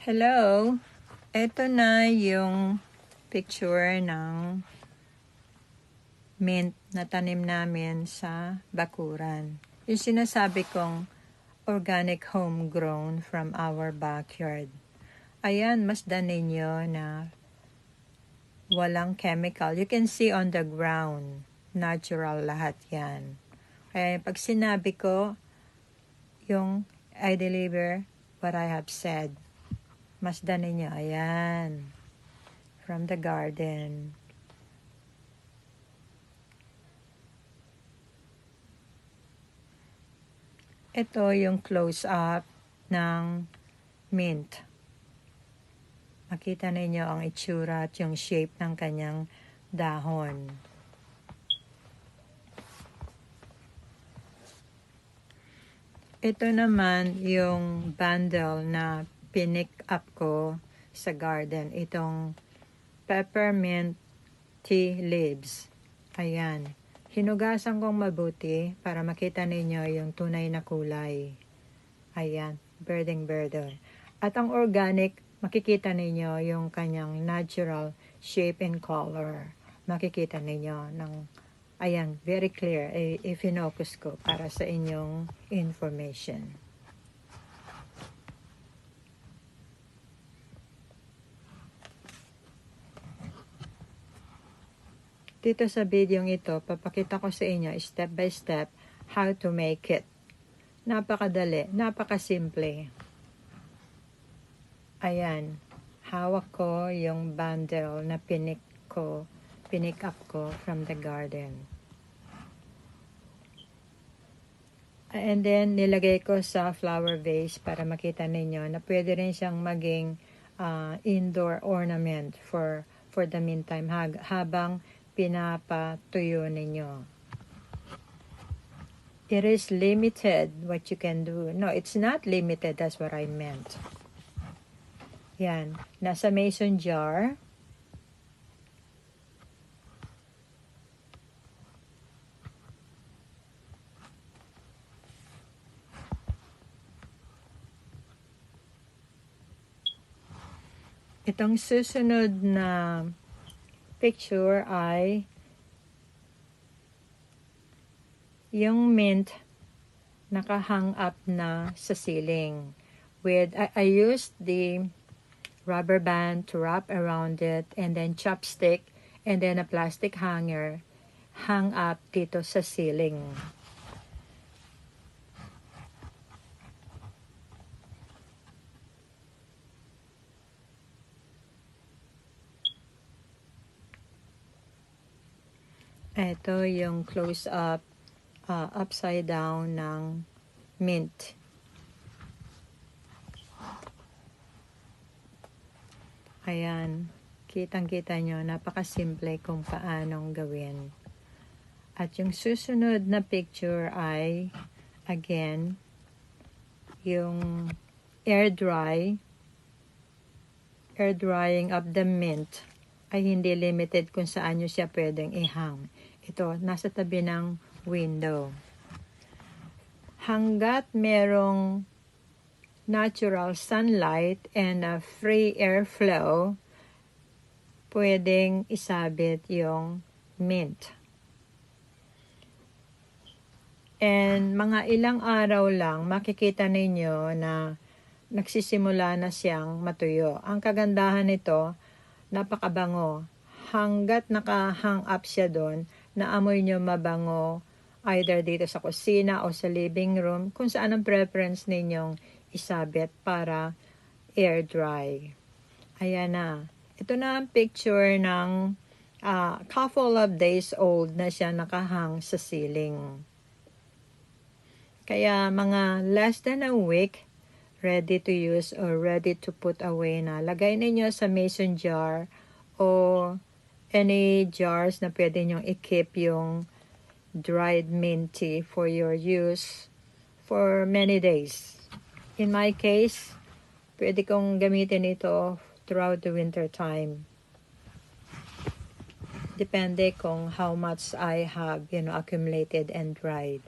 Hello! Ito na yung picture ng mint na tanim namin sa bakuran. Yung sinasabi kong organic homegrown from our backyard. Ayan, masdan ninyo na walang chemical. You can see on the ground, natural lahat yan. Kaya pag sinabi ko, yung I deliver what I have said. Masdan ninyo, ayan, from the garden. Ito yung close-up ng mint. Makita ninyo ang itsura at yung shape ng kanyang dahon. Ito naman yung bundle na pinick up ko sa garden. Itong peppermint tea leaves. Ayan. Hinugasan kong mabuti para makita ninyo yung tunay na kulay. Ayan. Berdeng-berde. At ang organic, makikita ninyo yung kanyang natural shape and color. Makikita ninyo ng, ayan, very clear. I-focus ko para sa inyong information. Dito sa video ito, papakita ko sa inyo step by step how to make it. Napakadali, napakasimple. Ayan, hawak ko yung bundle na pinick up ko from the garden. And then, nilagay ko sa flower vase para makita ninyo na pwede rin siyang maging indoor ornament for the meantime habang pinapatuyo ninyo. It is limited what you can do. No, it's not limited. That's what I meant. Yan. Nasa mason jar. Itong susunod na picture ay yung mint naka-hang up na sa ceiling. I used the rubber band to wrap around it and then chopstick and then a plastic hanger hang up dito sa ceiling. Ito yung close-up upside down ng mint. Ayan, kitang-kita nyo, napakasimple kung paanong gawin. At yung susunod na picture ay, again, yung air drying of the mint ay hindi limited kung saan nyo siya pwedeng ihang. Ito, nasa tabi ng window. Hanggat merong natural sunlight and a free airflow, pwedeng isabit yung mint. And mga ilang araw lang, makikita ninyo na nagsisimula na siyang matuyo. Ang kagandahan nito, napakabango. Hanggat naka-hang up siya doon, naamoy nyo mabango either dito sa kusina o sa living room, kung saan ang preference ninyong isabit para air dry. Ayan na. Ito na ang picture ng couple of days old na siya nakahang sa ceiling. Kaya mga less than a week, ready to use or ready to put away na. Lagay ninyo sa mason jar o any jars na pwede nyong i-keep yung dried mint tea for your use for many days. In my case, pwede kong gamitin ito throughout the winter time. Depende kung how much I have, accumulated and dried.